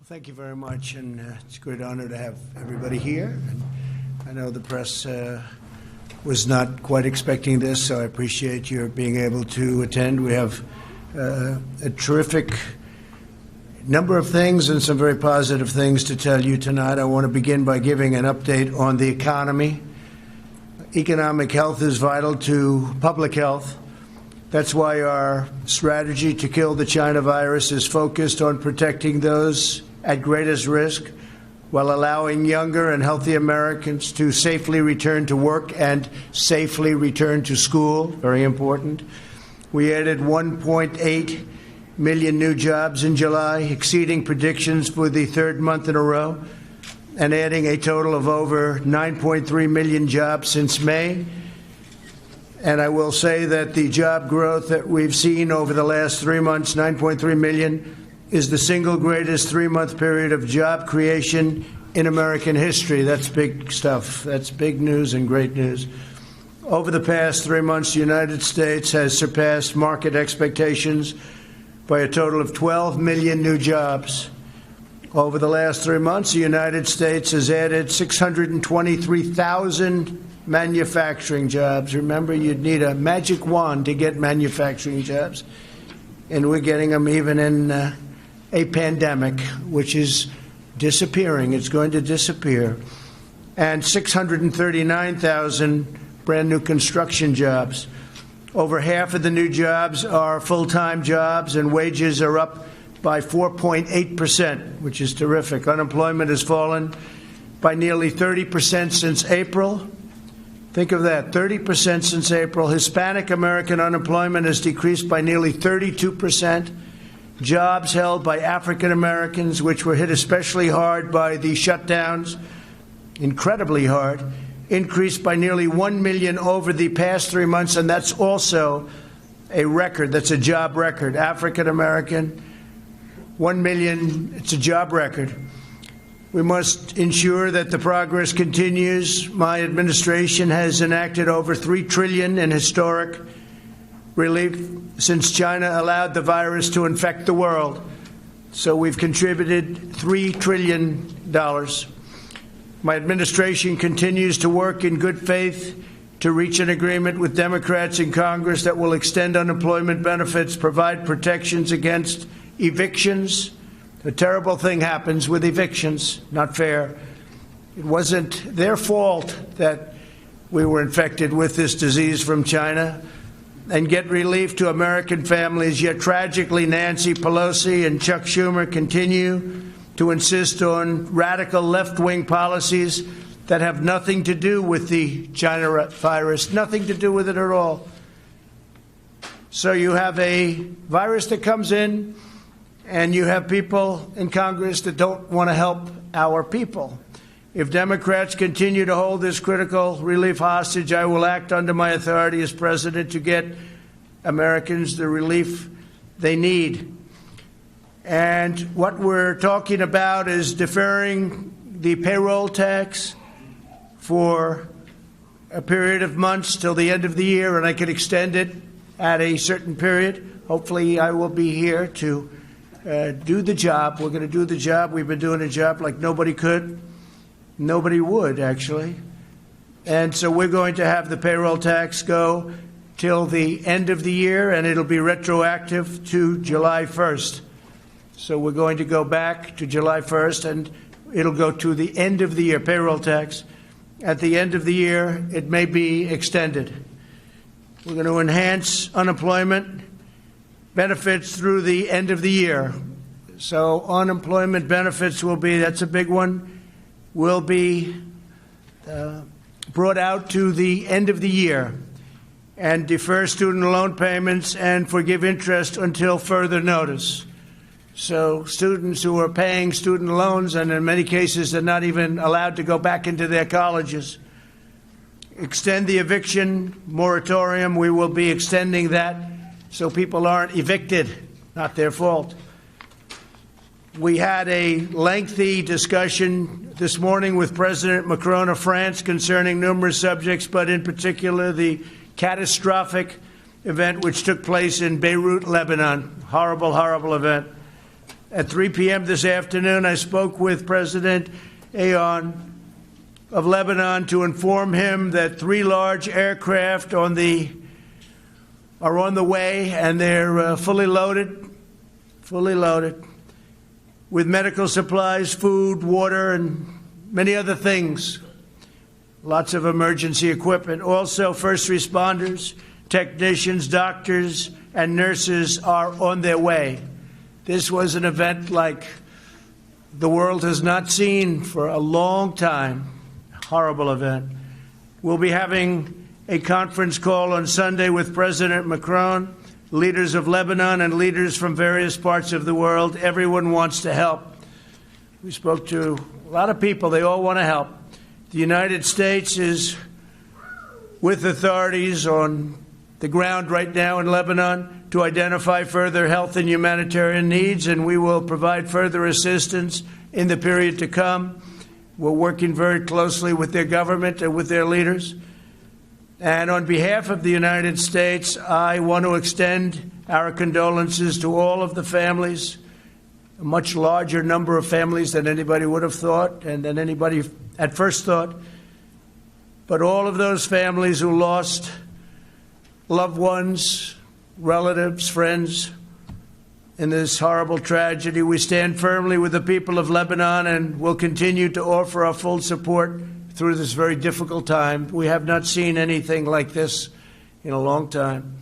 Thank you very much, and it's a great honor to have everybody here. And I know the press was not quite expecting this, so I appreciate your being able to attend. We have a terrific number of things and some very positive things to tell you tonight. I want to begin by giving an update on the economy. Economic health is vital to public health. That's why our strategy to kill the China virus is focused on protecting those at greatest risk while allowing younger and healthy Americans to safely return to work and safely return to school. Very important. We added 1.8 million new jobs in July, exceeding predictions for the third month in a row, and adding a total of over 9.3 million jobs since May. And I will say that the job growth that we've seen over the last 3 months, 9.3 million, is the single greatest three-month period of job creation in American history. That's big stuff. That's big news and great news. Over the past 3 months, the United States has surpassed market expectations by a total of 12 million new jobs. Over the last 3 months, the United States has added 623,000 manufacturing jobs. Remember, you'd need a magic wand to get manufacturing jobs. And we're getting them even in a pandemic, which is disappearing. It's going to disappear. And 639,000 brand new construction jobs. Over half of the new jobs are full-time jobs, and wages are up by 4.8%, which is terrific. Unemployment has fallen by nearly 30% since April. Think of that, 30% since April. Hispanic American unemployment has decreased by nearly 32%. Jobs held by African Americans, which were hit especially hard by the shutdowns, incredibly hard, increased by nearly 1 million over the past 3 months, and that's also a record. That's a job record. African American, 1 million, it's a job record. We must ensure that the progress continues. My administration has enacted over $3 trillion in historic relief since China allowed the virus to infect the world. So we've contributed $3 trillion. My administration continues to work in good faith to reach an agreement with Democrats in Congress that will extend unemployment benefits, provide protections against evictions. A terrible thing happens with evictions, not fair. It wasn't their fault that we were infected with this disease from China. And get relief to American families. Yet tragically, Nancy Pelosi and Chuck Schumer continue to insist on radical left-wing policies that have nothing to do with the China virus, nothing to do with it at all. So you have a virus that comes in, and you have people in Congress that don't want to help our people. If Democrats continue to hold this critical relief hostage, I will act under my authority as president to get Americans the relief they need. And what we're talking about is deferring the payroll tax for a period of months till the end of the year, and I can extend it at a certain period. Hopefully I will be here to do the job. We're going to do the job. We've been doing a job like nobody could. Nobody would, actually. And so we're going to have the payroll tax go till the end of the year, and it'll be retroactive to July 1st. So we're going to go back to July 1st, and it'll go to the end of the year, payroll tax. At the end of the year, it may be extended. We're going to enhance unemployment benefits through the end of the year. So unemployment benefits will be, that's a big one, will be brought out to the end of the year, and defer student loan payments and forgive interest until further notice. So students who are paying student loans, and in many cases they're not even allowed to go back into their colleges. Extend the eviction moratorium. We will be extending that so people aren't evicted, not their fault. We had a lengthy discussion this morning with President Macron of France concerning numerous subjects, but in particular the catastrophic event which took place in Beirut, Lebanon. Horrible, horrible event. At 3 p.m. this afternoon, I spoke with President Aoun of Lebanon to inform him that 3 large aircraft are on the way, and they're fully loaded with medical supplies, food, water, and many other things. Lots of emergency equipment. Also, first responders, technicians, doctors, and nurses are on their way. This was an event like the world has not seen for a long time. Horrible event. We'll be having a conference call on Sunday with President Macron, leaders of Lebanon, and leaders from various parts of the world. Everyone wants to help. We spoke to a lot of people. They all want to help. The United States is with authorities on the ground right now in Lebanon to identify further health and humanitarian needs, and we will provide further assistance in the period to come. We're working very closely with their government and with their leaders. And on behalf of the United States, I want to extend our condolences to all of the families, a much larger number of families than anybody would have thought and than anybody at first thought. But all of those families who lost loved ones, relatives, friends in this horrible tragedy, we stand firmly with the people of Lebanon and will continue to offer our full support through this very difficult time. We have not seen anything like this in a long time.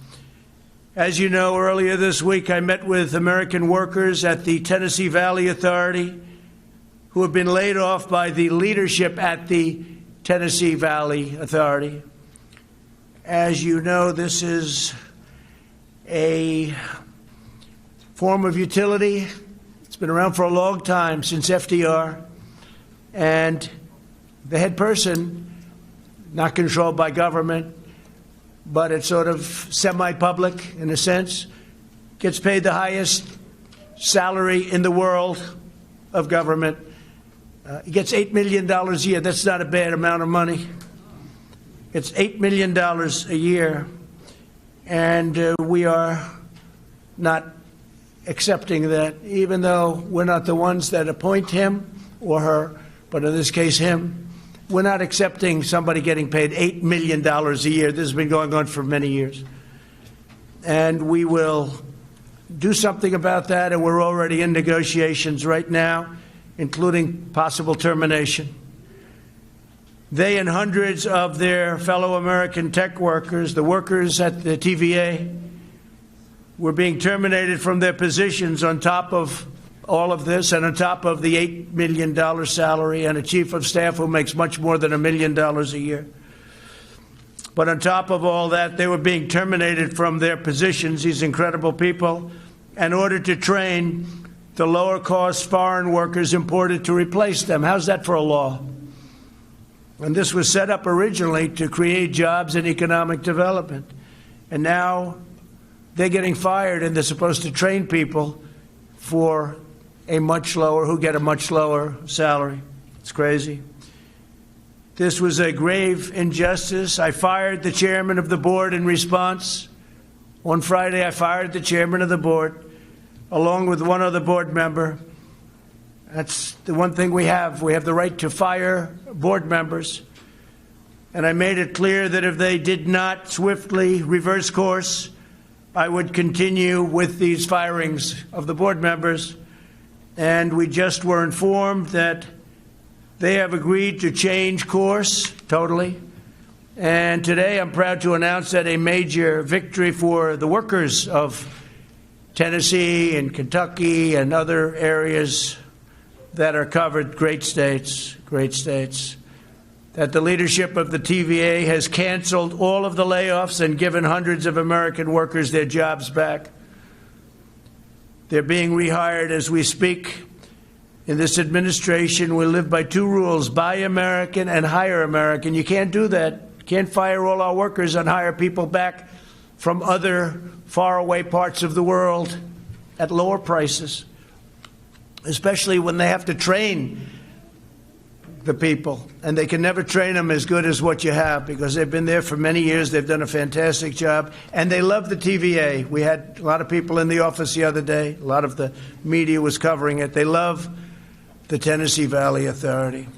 As you know, earlier this week I met with American workers at the Tennessee Valley Authority who have been laid off by the leadership at the Tennessee Valley Authority. As you know, this is a form of utility. It's been around for a long time, since FDR. And the head person, not controlled by government, but it's sort of semi-public in a sense, gets paid the highest salary in the world of government. He gets $8 million a year. That's not a bad amount of money. It's $8 million a year, and we are not accepting that, even though we're not the ones that appoint him or her, but in this case him. We're not accepting somebody getting paid $8 million a year. This has been going on for many years. And we will do something about that, and we're already in negotiations right now, including possible termination. They and hundreds of their fellow American tech workers, the workers at the TVA, were being terminated from their positions on top of all of this and on top of the $8 million salary and a chief of staff who makes much more than $1 million a year. But on top of all that, they were being terminated from their positions, these incredible people, in order to train the lower-cost foreign workers imported to replace them. How's that for a law? And this was set up originally to create jobs and economic development. And now they're getting fired, and they're supposed to train people for who get a much lower salary. It's crazy. This was a grave injustice. I fired the chairman of the board in response. On Friday, I fired the chairman of the board, along with one other board member. That's the one thing we have. We have the right to fire board members. And I made it clear that if they did not swiftly reverse course, I would continue with these firings of the board members. And we just were informed that they have agreed to change course totally. And today I'm proud to announce that a major victory for the workers of Tennessee and Kentucky and other areas that are covered, great states, that the leadership of the TVA has canceled all of the layoffs and given hundreds of American workers their jobs back. They're being rehired as we speak. In this administration, we live by 2 rules: buy American and hire American. You can't do that. You can't fire all our workers and hire people back from other faraway parts of the world at lower prices, especially when they have to train the people, and they can never train them as good as what you have because they've been there for many years. They've done a fantastic job, and they love the TVA. We had a lot of people in the office the other day. A lot of the media was covering it. They love the Tennessee Valley Authority.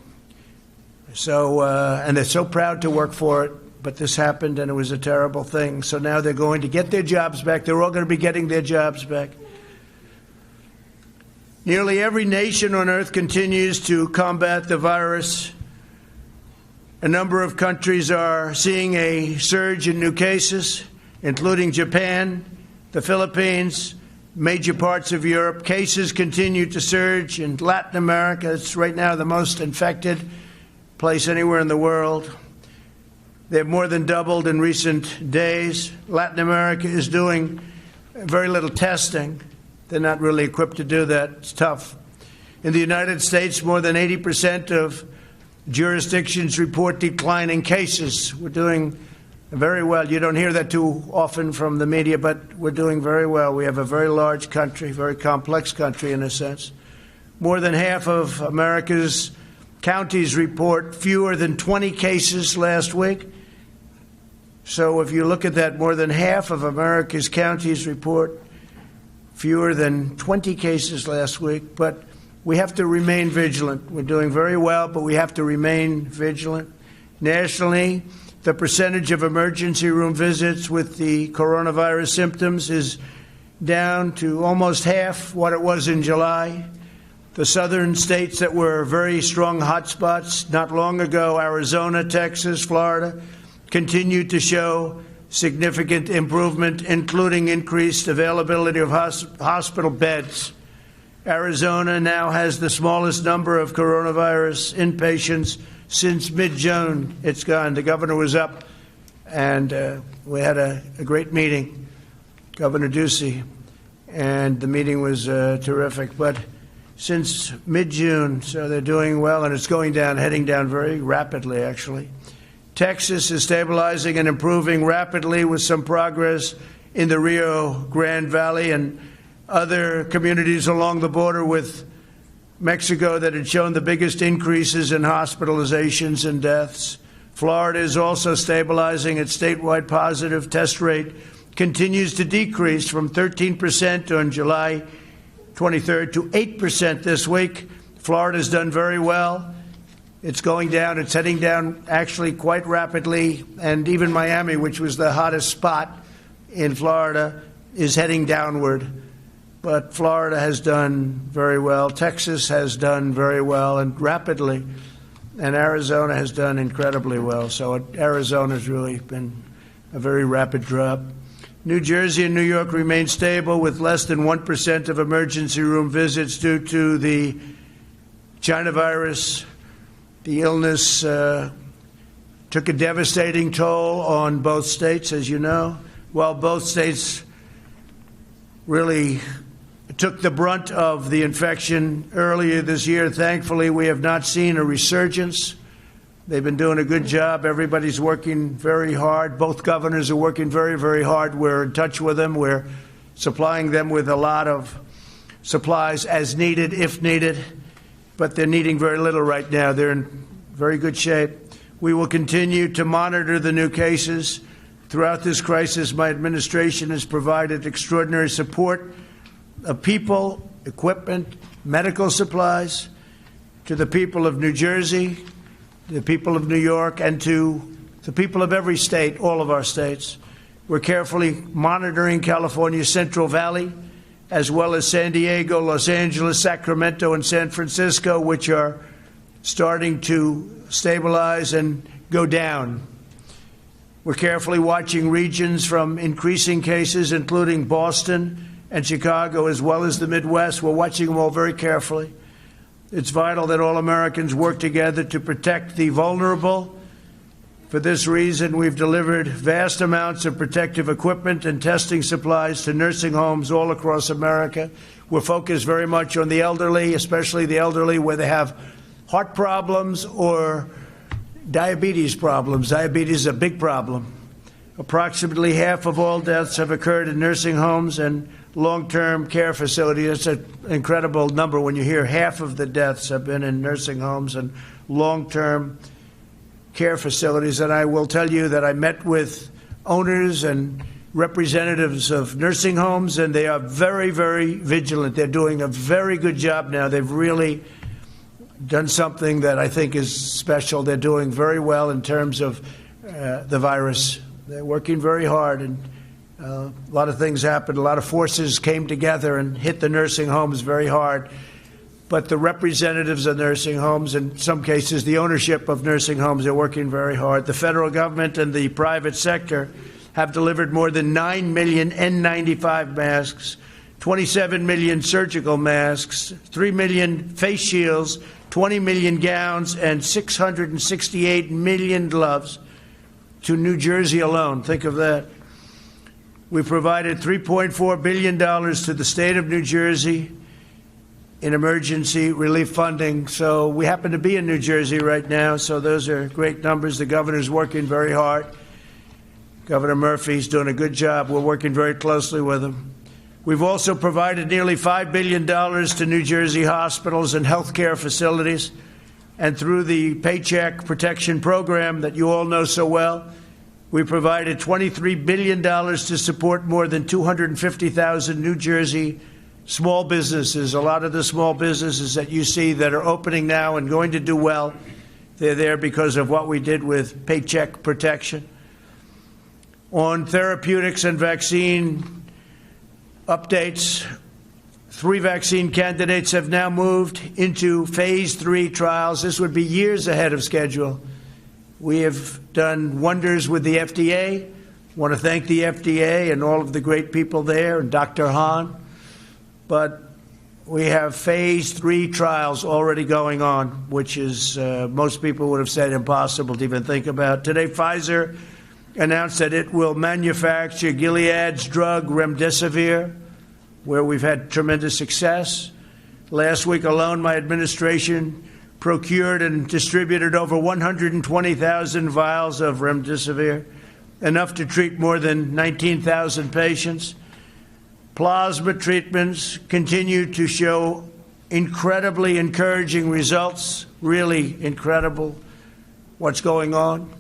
So, and they're so proud to work for it. But this happened, and it was a terrible thing. So now they're going to get their jobs back. They're all going to be getting their jobs back. Nearly every nation on earth continues to combat the virus. A number of countries are seeing a surge in new cases, including Japan, the Philippines, major parts of Europe. Cases continue to surge in Latin America. It's right now the most infected place anywhere in the world. They've more than doubled in recent days. Latin America is doing very little testing. They're not really equipped to do that. It's tough. In the United States, more than 80% of jurisdictions report declining cases. We're doing very well. You don't hear that too often from the media, but we're doing very well. We have a very large country, very complex country in a sense. More than half of America's counties report fewer than 20 cases last week. So if you look at that, more than half of America's counties report fewer than 20 cases last week. But we have to remain vigilant. We're doing very well, but we have to remain vigilant. Nationally, the percentage of emergency room visits with the coronavirus symptoms is down to almost half what it was in July. The southern states that were very strong hotspots not long ago, Arizona, Texas, Florida, continue to show significant improvement, including increased availability of hospital beds. Arizona now has the smallest number of coronavirus inpatients since mid-June. It's gone. The governor was up, and we had a great meeting, Governor Ducey, and the meeting was terrific. But since mid-June, so they're doing well, and it's going down, heading down very rapidly, actually. Texas is stabilizing and improving rapidly with some progress in the Rio Grande Valley and other communities along the border with Mexico that had shown the biggest increases in hospitalizations and deaths. Florida is also stabilizing. Its statewide positive test rate continues to decrease from 13% on July 23rd to 8% this week. Florida's done very well. It's going down. It's heading down actually quite rapidly. And even Miami, which was the hottest spot in Florida, is heading downward. But Florida has done very well. Texas has done very well and rapidly. And Arizona has done incredibly well. So Arizona's really been a very rapid drop. New Jersey and New York remain stable with less than 1% of emergency room visits due to the China virus. The illness took a devastating toll on both states, as you know. While both states really took the brunt of the infection earlier this year, thankfully, we have not seen a resurgence. They've been doing a good job. Everybody's working very hard. Both governors are working very, very hard. We're in touch with them. We're supplying them with a lot of supplies as needed, if needed. But they're needing very little right now. They're in very good shape. We will continue to monitor the new cases. Throughout this crisis, my administration has provided extraordinary support of people, equipment, medical supplies to the people of New Jersey, the people of New York, and to the people of every state, all of our states. We're carefully monitoring California's Central Valley, as well as San Diego, Los Angeles, Sacramento, and San Francisco, which are starting to stabilize and go down. We're carefully watching regions from increasing cases, including Boston and Chicago, as well as the Midwest. We're watching them all very carefully. It's vital that all Americans work together to protect the vulnerable. For this reason, we've delivered vast amounts of protective equipment and testing supplies to nursing homes all across America. We're focused very much on the elderly, especially the elderly where they have heart problems or diabetes problems. Diabetes is a big problem. Approximately half of all deaths have occurred in nursing homes and long-term care facilities. That's an incredible number when you hear half of the deaths have been in nursing homes and long-term care facilities. And I will tell you that I met with owners and representatives of nursing homes, and they are very, very vigilant. They're doing a very good job now. They've really done something that I think is special. They're doing very well in terms of the virus. They're working very hard, and a lot of things happened. A lot of forces came together and hit the nursing homes very hard. But the representatives of nursing homes, in some cases the ownership of nursing homes, are working very hard. The federal government and the private sector have delivered more than 9 million N95 masks, 27 million surgical masks, 3 million face shields, 20 million gowns, and 668 million gloves to New Jersey alone. Think of that. We provided $3.4 billion to the state of New Jersey in emergency relief funding. So we happen to be in New Jersey right now, so those are great numbers. The governor's working very hard. Governor Murphy's doing a good job. We're working very closely with him. We've also provided nearly $5 billion to New Jersey hospitals and healthcare facilities. And through the Paycheck Protection Program that you all know so well, we provided $23 billion to support more than 250,000 New Jersey small businesses. A lot of the small businesses that you see that are opening now and going to do well, they're there because of what we did with Paycheck Protection. On therapeutics and vaccine updates, 3 vaccine candidates have now moved into phase 3 trials. This would be years ahead of schedule. We have done wonders with the FDA. I want to thank the FDA and all of the great people there and Dr. Hahn. But we have phase 3 trials already going on, which is most people would have said impossible to even think about. Today, Pfizer announced that it will manufacture Gilead's drug remdesivir, where we've had tremendous success. Last week alone, my administration procured and distributed over 120,000 vials of remdesivir, enough to treat more than 19,000 patients. Plasma treatments continue to show incredibly encouraging results, really incredible what's going on.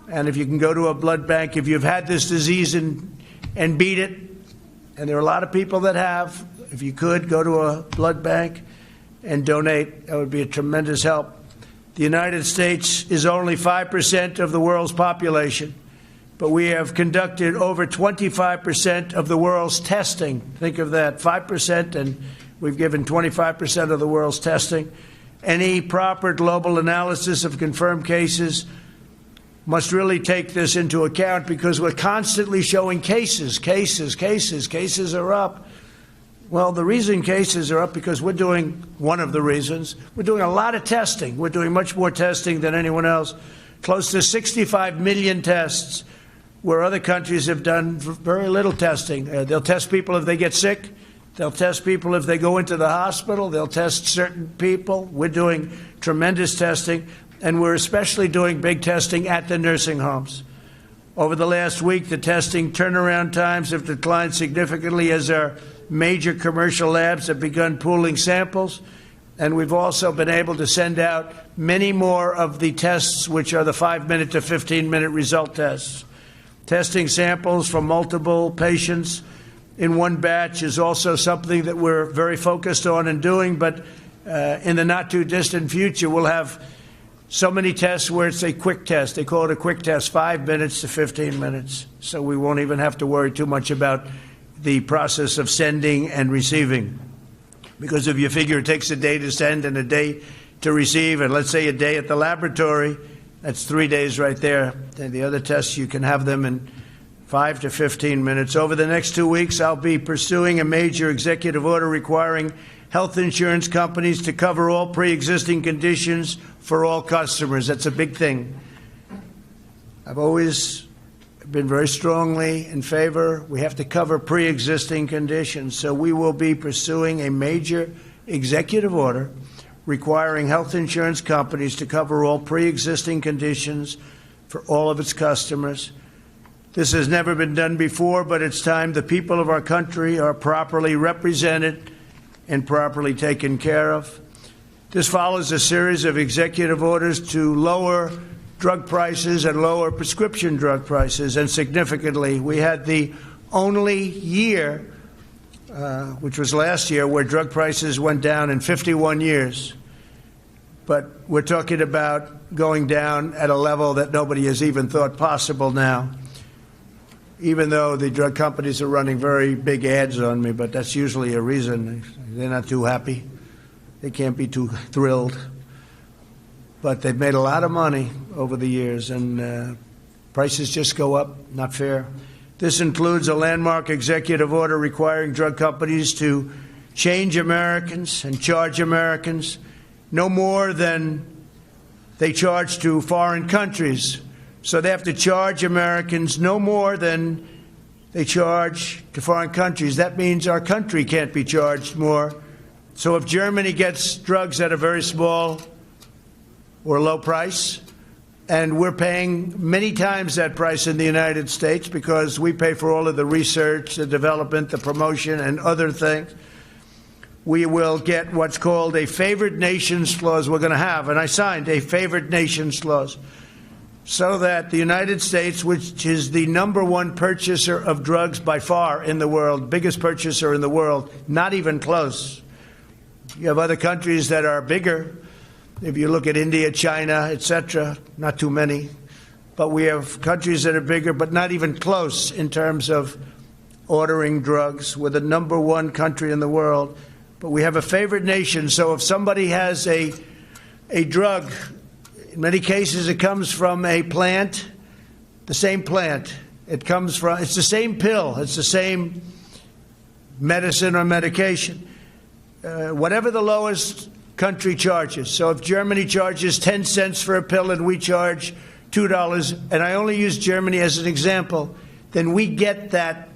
And if you can go to a blood bank, if you've had this disease and beat it, and there are a lot of people that have, if you could, go to a blood bank and donate. That would be a tremendous help. The United States is only 5% of the world's population, but we have conducted over 25% of the world's testing. Think of that, 5%, and we've given 25% of the world's testing. Any proper global analysis of confirmed cases must really take this into account, because we're constantly showing cases are up. Well, the reason cases are up because we're doing, one of the reasons, we're doing a lot of testing. We're doing much more testing than anyone else. Close to 65 million tests, where other countries have done very little testing. They'll test people if they get sick. They'll test people if they go into the hospital. They'll test certain people. We're doing tremendous testing, and we're especially doing big testing at the nursing homes. Over the last week, the testing turnaround times have declined significantly as our major commercial labs have begun pooling samples, and we've also been able to send out many more of the tests, which are the 5-minute to 15-minute result tests. Testing samples from multiple patients in one batch is also something that we're very focused on and doing, but in the not-too-distant future, we'll have so many tests where it's a quick test. They call it a quick test, 5 minutes to 15 minutes. So we won't even have to worry too much about the process of sending and receiving. Because if you figure it takes a day to send and a day to receive, and let's say a day at the laboratory, that's 3 days right there. And the other tests, you can have them in 5 to 15 minutes. Over the next 2 weeks, I'll be pursuing a major executive order requiring health insurance companies to cover all pre-existing conditions for all customers. That's a big thing. I've always been very strongly in favor. We have to cover pre-existing conditions. So we will be pursuing a major executive order requiring health insurance companies to cover all pre-existing conditions for all of its customers. This has never been done before, but it's time the people of our country are properly represented and properly taken care of. This follows a series of executive orders to lower drug prices and lower prescription drug prices, and significantly. We had the only year, which was last year, where drug prices went down in 51 years. But we're talking about going down at a level that nobody has even thought possible now, even though the drug companies are running very big ads on me, but that's usually a reason. They're not too happy. They can't be too thrilled. But they've made a lot of money over the years, and prices just go up. Not fair. This includes a landmark executive order requiring drug companies to change Americans and charge Americans no more than they charge to foreign countries. So they have to charge Americans no more than they charge to foreign countries. That means our country can't be charged more. So if Germany gets drugs at a very small or low price, and we're paying many times that price in the United States because we pay for all of the research, the development, the promotion, and other things, we will get what's called a favored nations clause we're going to have. And I signed a favored nations clause so that the United States, which is the #1 purchaser of drugs by far in the world, biggest purchaser in the world, not even close. You have other countries that are bigger. If you look at India, China, etc., not too many. But we have countries that are bigger, but not even close in terms of ordering drugs. We're the #1 country in the world. But we have a favored nation. So if somebody has a drug, in many cases it comes from a plant, the same plant. It's the same pill. It's the same medicine or medication. Whatever the lowest country charges. So if Germany charges 10 cents for a pill and we charge $2, and I only use Germany as an example, then we get that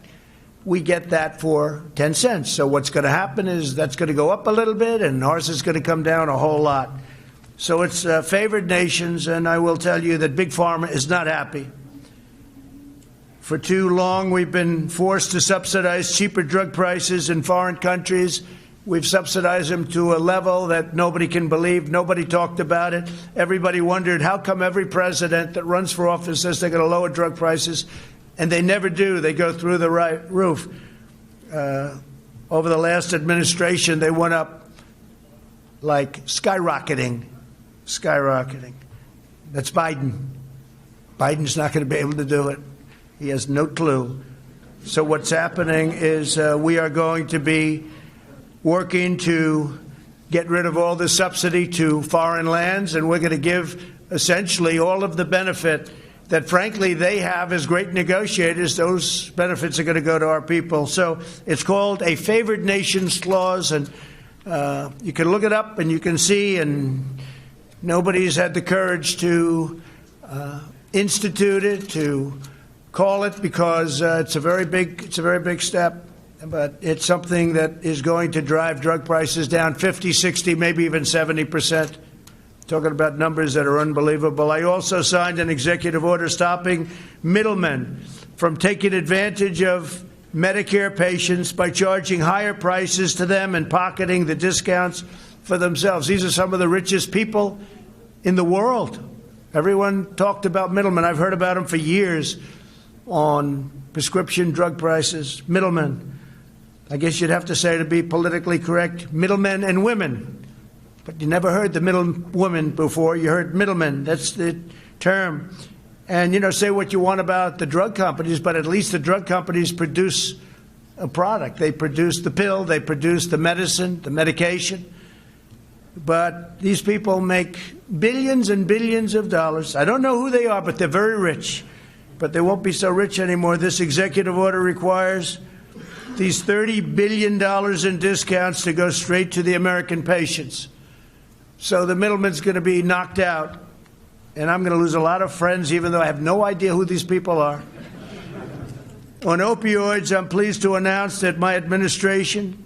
for 10 cents. So what's going to happen is that's going to go up a little bit and ours is going to come down a whole lot. So it's favored nations, and I will tell you that Big Pharma is not happy. For too long we've been forced to subsidize cheaper drug prices in foreign countries. We've subsidized them to a level that nobody can believe. Nobody talked about it. Everybody wondered, how come every president that runs for office says they're going to lower drug prices, and they never do. They go through the roof. Over the last administration, they went up like skyrocketing. That's Biden. Biden's not going to be able to do it. He has no clue. So what's happening is we are going to be working to get rid of all the subsidy to foreign lands, and we're going to give essentially all of the benefit that, frankly, they have as great negotiators. Those benefits are going to go to our people. So it's called a favored nations clause, and you can look it up and you can see, and nobody's had the courage to institute it, to call it, because it's a very big step. But it's something that is going to drive drug prices down 50, 60, maybe even 70%. Talking about numbers that are unbelievable. I also signed an executive order stopping middlemen from taking advantage of Medicare patients by charging higher prices to them and pocketing the discounts for themselves. These are some of the richest people in the world. Everyone talked about middlemen. I've heard about them for years on prescription drug prices. Middlemen. I guess you'd have to say, to be politically correct, middlemen and women. But you never heard the middlewoman before. You heard middlemen. That's the term. And, say what you want about the drug companies, but at least the drug companies produce a product. They produce the pill. They produce the medicine, the medication. But these people make billions and billions of dollars. I don't know who they are, but they're very rich. But they won't be so rich anymore. This executive order requires these $30 billion in discounts to go straight to the American patients. So the middleman's going to be knocked out, and I'm going to lose a lot of friends, even though I have no idea who these people are. On opioids, I'm pleased to announce that my administration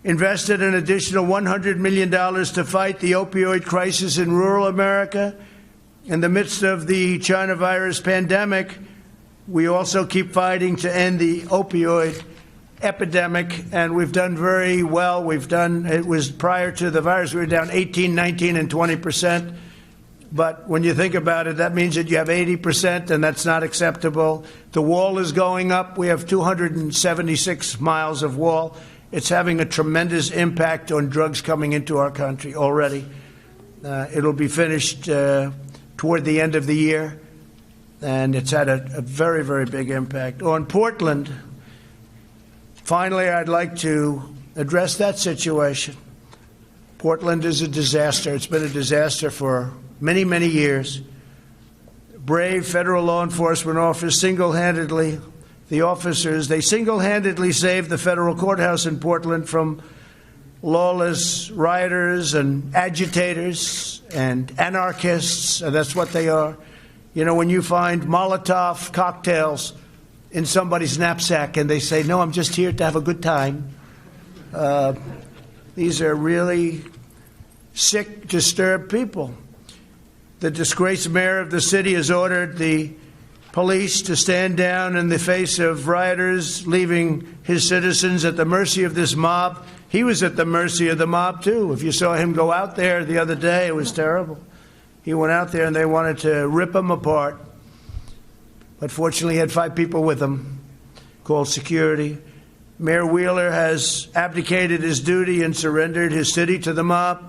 invested an additional $100 million to fight the opioid crisis in rural America. In the midst of the China virus pandemic, We also keep fighting to end the opioid epidemic, and we've done very well. It was prior to the virus, we were down 18, 19, and 20%. But when you think about it, that means that you have 80%, and that's not acceptable. The wall is going up. We have 276 miles of wall. It's having a tremendous impact on drugs coming into our country already. It'll be finished toward the end of the year, and it's had a very, very big impact. On Portland, finally, I'd like to address that situation. Portland is a disaster. It's been a disaster for many, many years. Brave federal law enforcement officers single-handedly saved the federal courthouse in Portland from lawless rioters and agitators and anarchists, and that's what they are. You know, when you find Molotov cocktails in somebody's knapsack and they say, no, I'm just here to have a good time. These are really sick, disturbed people. The disgraced mayor of the city has ordered the police to stand down in the face of rioters, leaving his citizens at the mercy of this mob. He was at the mercy of the mob, too. If you saw him go out there the other day, it was terrible. He went out there and they wanted to rip him apart. But fortunately, he had 5 people with him, called security. Mayor Wheeler has abdicated his duty and surrendered his city to the mob.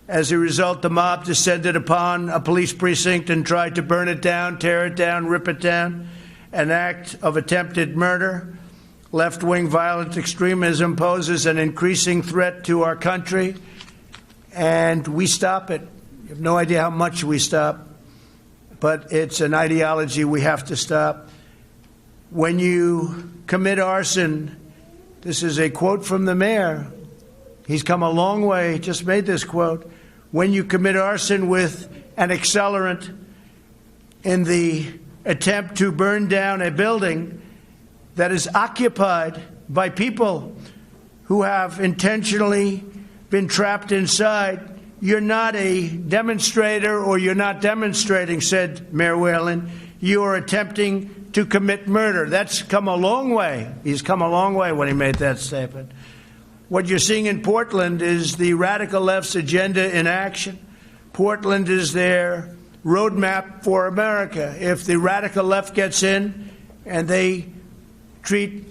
As a result, the mob descended upon a police precinct and tried to burn it down, tear it down, rip it down, an act of attempted murder. Left-wing violent extremism poses an increasing threat to our country, and we stop it. You have no idea how much we stop, but it's an ideology we have to stop. When you commit arson, this is a quote from the mayor. He's come a long way, just made this quote. When you commit arson with an accelerant in the attempt to burn down a building that is occupied by people who have intentionally been trapped inside, you're not a demonstrator or you're not demonstrating, said Mayor Whalen. You are attempting to commit murder. That's come a long way. He's come a long way when he made that statement. What you're seeing in Portland is the radical left's agenda in action. Portland is their roadmap for America. If the radical left gets in and they treat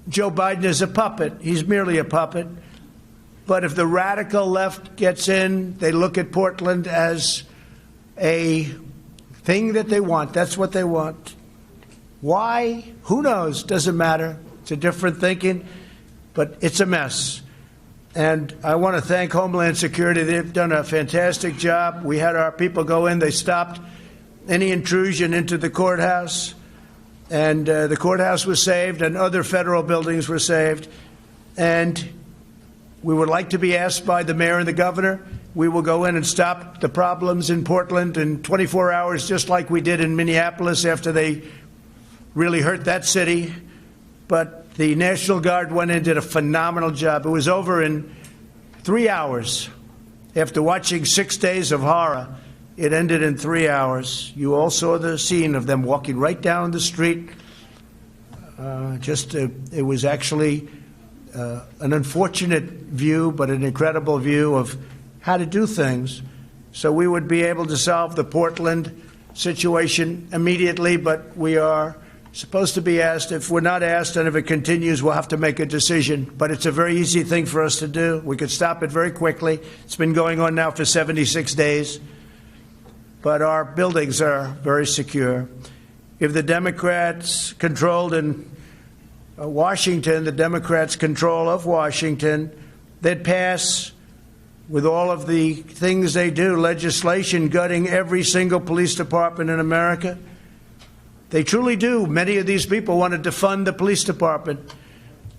Joe Biden as a puppet, he's merely a puppet. But if the radical left gets in, they look at Portland as a thing that they want. That's what they want. Why? Who knows? Doesn't matter. It's a different thinking, but it's a mess. And I want to thank Homeland Security. They've done a fantastic job. We had our people go in. They stopped any intrusion into the courthouse. And the courthouse was saved, and other federal buildings were saved. And we would like to be asked by the mayor and the governor. We will go in and stop the problems in Portland in 24 hours, just like we did in Minneapolis after they really hurt that city. But the National Guard went in and did a phenomenal job. It was over in 3 hours. After watching 6 days of horror, it ended in 3 hours. You all saw the scene of them walking right down the street. It was actually an unfortunate view, but an incredible view of how to do things. So we would be able to solve the Portland situation immediately, but we are supposed to be asked. If we're not asked and if it continues, we'll have to make a decision. But it's a very easy thing for us to do. We could stop it very quickly. It's been going on now for 76 days. But our buildings are very secure. If the Democrats controlled in Washington, the Democrats' control of Washington, they'd pass, with all of the things they do, legislation gutting every single police department in America. They truly do. Many of these people want to defund the police department.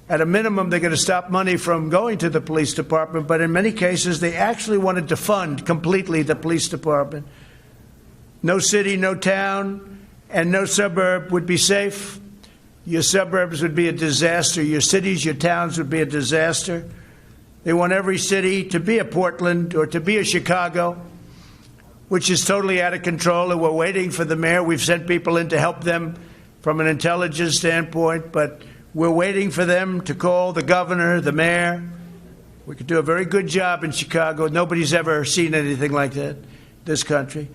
At a minimum, they're going to stop money from going to the police department, but in many cases, they actually want to defund completely the police department. No city, no town, and no suburb would be safe. Your suburbs would be a disaster. Your cities, your towns would be a disaster. They want every city to be a Portland or to be a Chicago, which is totally out of control, and we're waiting for the mayor. We've sent people in to help them from an intelligence standpoint, but we're waiting for them to call the governor, the mayor. We could do a very good job in Chicago. Nobody's ever seen anything like that in this country.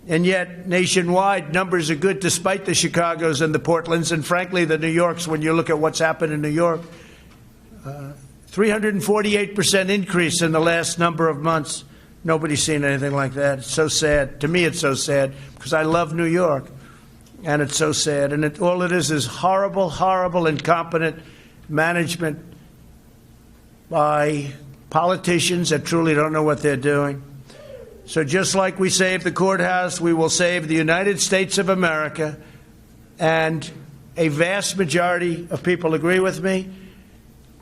And yet, nationwide, numbers are good despite the Chicagos and the Portlands and, frankly, the New Yorks. When you look at what's happened in New York, 348% increase in the last number of months. Nobody's seen anything like that. It's so sad. To me, it's so sad because I love New York, and it's so sad. And all it is horrible, horrible, incompetent management by politicians that truly don't know what they're doing. So just like we saved the courthouse, we will save the United States of America. And a vast majority of people agree with me.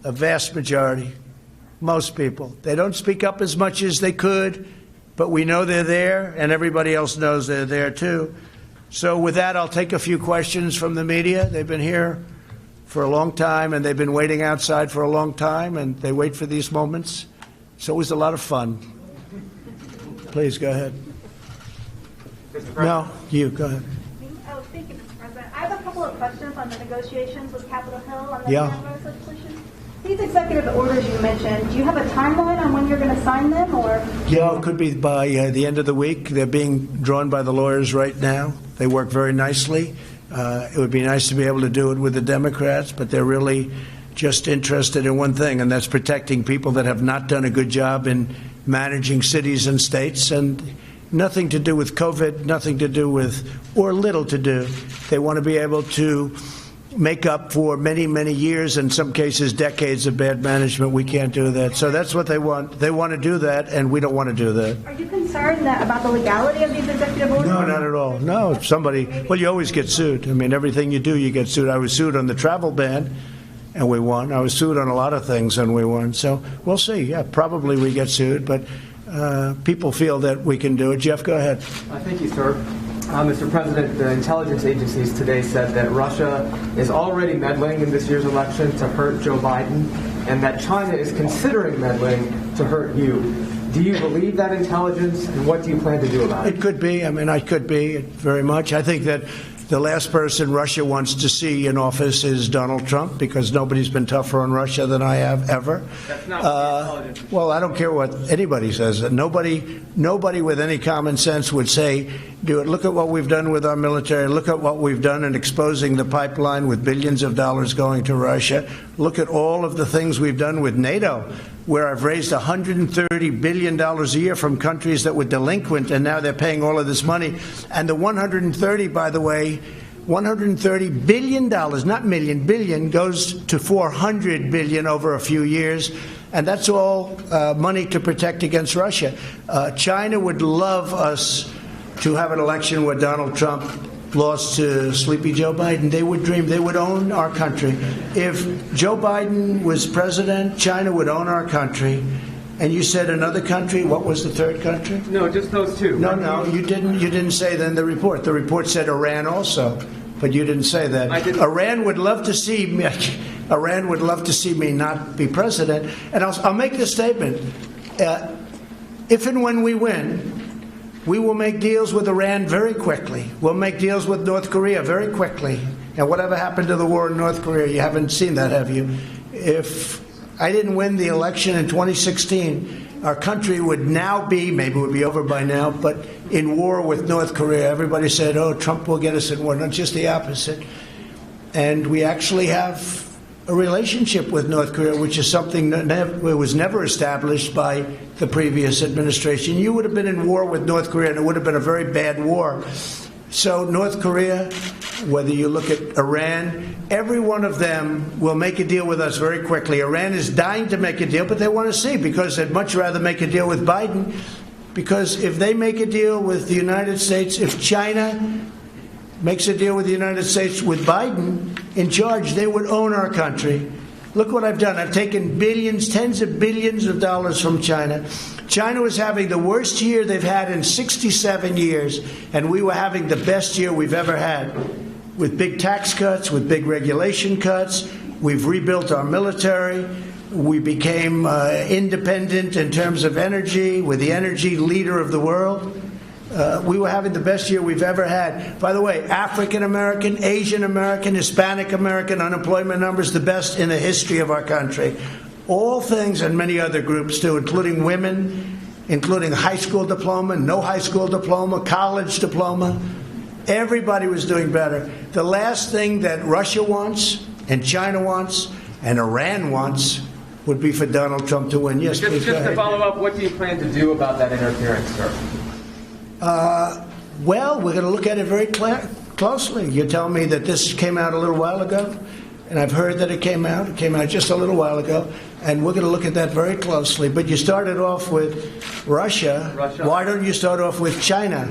A vast majority. Most people. They don't speak up as much as they could, but we know they're there, and everybody else knows they're there too. So with that, I'll take a few questions from the media. They've been here for a long time, and they've been waiting outside for a long time, and they wait for these moments. It's always a lot of fun. Please, go ahead. No, you, go ahead. Oh, thank you, Mr. President. I have a couple of questions on the negotiations with Capitol Hill on the coronavirus legislation. These executive orders you mentioned, do you have a timeline on when you're going to sign them, or? Yeah, it could be by the end of the week. They're being drawn by the lawyers right now. They work very nicely. It would be nice to be able to do it with the Democrats, but they're really just interested in one thing, and that's protecting people that have not done a good job in managing cities and states, and nothing to do with COVID, nothing to do with, or little to do. They want to be able to make up for many, many years, in some cases decades of bad management. We can't do that. So that's what they want. They want to do that, and we don't want to do that. Are you concerned about the legality of these executive orders? No, not at all. No, if somebody, well, you always get sued. I mean, everything you do, you get sued. I was sued on the travel ban, and we won. I was sued on a lot of things, and we won. So we'll see. Yeah, probably we get sued, but people feel that we can do it. Jeff, go ahead. Thank you, sir. Mr. President, the intelligence agencies today said that Russia is already meddling in this year's election to hurt Joe Biden, and that China is considering meddling to hurt you. Do you believe that intelligence, and what do you plan to do about it? It could be. I mean, I could be very much. I think that the last person Russia wants to see in office is Donald Trump, because nobody's been tougher on Russia than I have ever. That's not what the intelligence. Well, I don't care what anybody says. Nobody with any common sense would say, do it. Look at what we've done with our military. Look at what we've done in exposing the pipeline with billions of dollars going to Russia. Look at all of the things we've done with NATO, where I've raised $130 billion a year from countries that were delinquent, and now they're paying all of this money. And the 130, by the way, $130 billion, not million, billion, goes to 400 billion over a few years. And that's all money to protect against Russia. China would love us to have an election where Donald Trump lost to Sleepy Joe Biden. They would dream. They would own our country. If Joe Biden was president, China would own our country. And you said another country. What was the third country? No, just those two. No, you didn't. You didn't say that in the report. The report said Iran also, but you didn't say that. I didn't. Iran would love to see me. Iran would love to see me not be president. And I'll make this statement: if and when we win, we will make deals with Iran very quickly. We'll make deals with North Korea very quickly. And whatever happened to the war in North Korea, you haven't seen that, have you? If I didn't win the election in 2016, our country would now be, maybe it would be over by now, but in war with North Korea. Everybody said, oh, Trump will get us in war. Not just the opposite. And we actually have a relationship with North Korea, which is something that was never established by the previous administration. You would have been in war with North Korea, and it would have been a very bad war. So North Korea, whether you look at Iran, every one of them will make a deal with us very quickly. Iran is dying to make a deal, but they want to see, because they'd much rather make a deal with Biden. Because if they make a deal with the United States, if China makes a deal with the United States with Biden in charge, they would own our country. Look what I've done. I've taken billions, tens of billions of dollars from China. China was having the worst year they've had in 67 years, and we were having the best year we've ever had, with big tax cuts, with big regulation cuts. We've rebuilt our military. We became independent in terms of energy. We're the energy leader of the world. We were having the best year we've ever had. By the way, African American, Asian American, Hispanic American unemployment numbers, the best in the history of our country. All things, and many other groups too, including women, including high school diploma, no high school diploma, college diploma. Everybody was doing better. The last thing that Russia wants, and China wants, and Iran wants would be for Donald Trump to win. Yes, please. Just to follow up, what do you plan to do about that interference, sir? Well, we're going to look at it very closely. You tell me that this came out a little while ago, and I've heard that it came out. It came out just a little while ago, and we're going to look at that very closely. But you started off with Russia. Why don't you start off with China?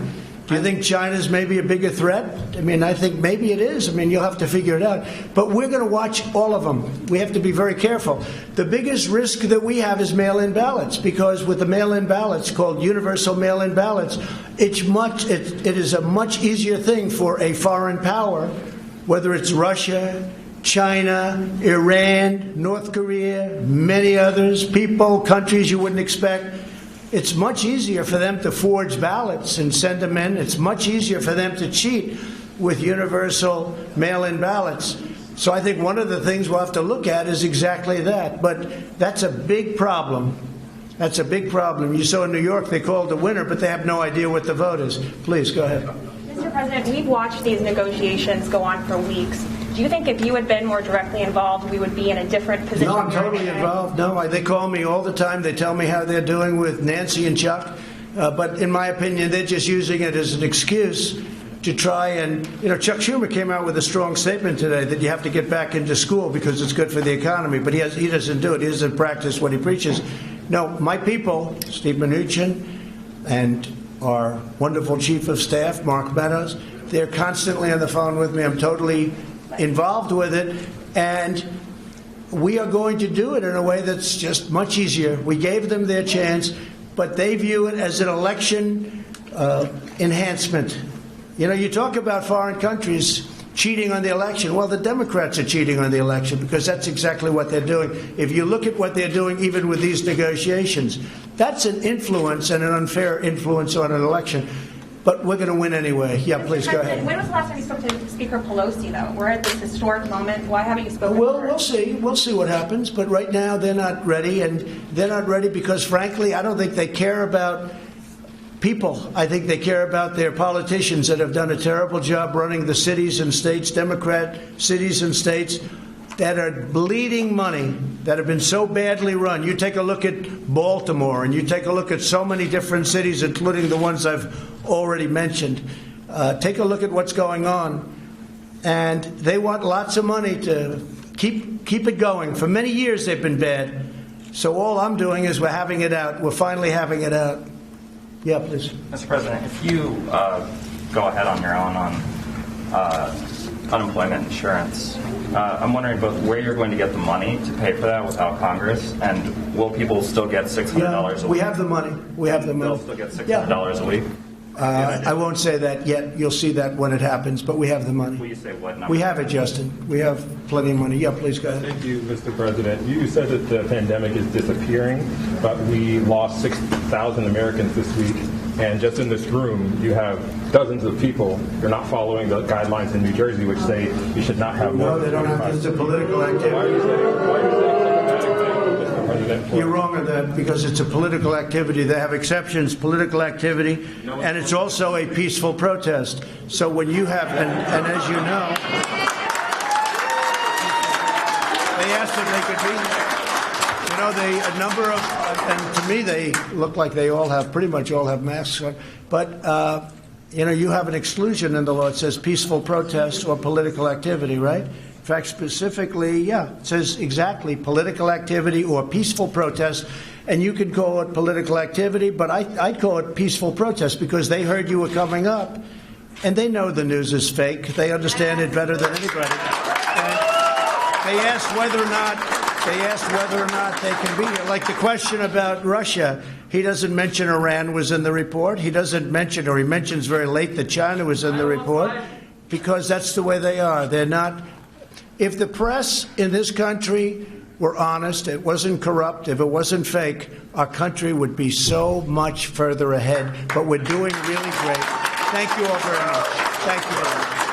Do you think China's maybe a bigger threat? I mean, I think maybe it is. I mean, you'll have to figure it out. But we're going to watch all of them. We have to be very careful. The biggest risk that we have is mail-in ballots, because with the mail-in ballots, called universal mail-in ballots, it is a much easier thing for a foreign power, whether it's Russia, China, Iran, North Korea, many others, people, countries you wouldn't expect. It's much easier for them to forge ballots and send them in. It's much easier for them to cheat with universal mail-in ballots. So I think one of the things we'll have to look at is exactly that. But that's a big problem. That's a big problem. You saw in New York they called the winner, but they have no idea what the vote is. Please, go ahead. Mr. President, we've watched these negotiations go on for weeks. Do you think if you had been more directly involved, we would be in a different position? No, I'm totally involved. No, they call me all the time. They tell me how they're doing with Nancy and Chuck. But in my opinion, they're just using it as an excuse to try and, Chuck Schumer came out with a strong statement today that you have to get back into school because it's good for the economy. But he doesn't do it. He doesn't practice what he preaches. No, my people, Steve Mnuchin and our wonderful chief of staff, Mark Meadows, they're constantly on the phone with me. I'm totally involved with it, and we are going to do it in a way that's just much easier. We gave them their chance, but they view it as an election enhancement. You talk about foreign countries cheating on the election. Well, the Democrats are cheating on the election because that's exactly what they're doing. If you look at what they're doing, even with these negotiations, that's an influence and an unfair influence on an election. But we're going to win anyway. Yeah, please go ahead. When was the last time you spoke to Speaker Pelosi, though? We're at this historic moment. Why haven't you spoken to her? We'll see. We'll see what happens. But right now, they're not ready. And they're not ready because, frankly, I don't think they care about people. I think they care about their politicians that have done a terrible job running the cities and states, Democrat cities and states, that are bleeding money, that have been so badly run. You take a look at Baltimore, and you take a look at so many different cities, including the ones I've already mentioned. Take a look at what's going on. And they want lots of money to keep it going. For many years they've been bad. So all I'm doing is we're having it out. We're finally having it out. Yeah, please. Mr. President, if you go ahead on your own on unemployment insurance, I'm wondering both where you're going to get the money to pay for that without Congress, and will people still get $600 a week? We have the money. We have the money. They'll still get $600 a week? I won't say that yet. You'll see that when it happens, but we have the money. Will you say what number? We have it, Justin. We have plenty of money. Yeah, please go ahead. Thank you, Mr. President. You said that the pandemic is disappearing, but we lost 6,000 Americans this week. And just in this room, you have dozens of people. You're not following the guidelines in New Jersey, which say you should not have more. No, they don't have. It's a political activity. Why are you saying Mr. President? You're wrong on that because it's a political activity. They have exceptions, political activity, and it's also a peaceful protest. So when you have, and as you know, they asked if they could be. A number of, and to me they look like they all have, pretty much all have masks on, but you have an exclusion in the law. It says peaceful protest or political activity, right? In fact, specifically, it says exactly political activity or peaceful protest, and you can call it political activity, but I'd call it peaceful protest because they heard you were coming up, and they know the news is fake. They understand it better than anybody. And they asked whether or not they can be here. Like the question about Russia, he doesn't mention Iran was in the report. He doesn't mention, or he mentions very late that China was in the report, because that's the way they are. They're not. If the press in this country were honest, it wasn't corrupt, if it wasn't fake, our country would be so much further ahead. But we're doing really great. Thank you all very much. Thank you very much.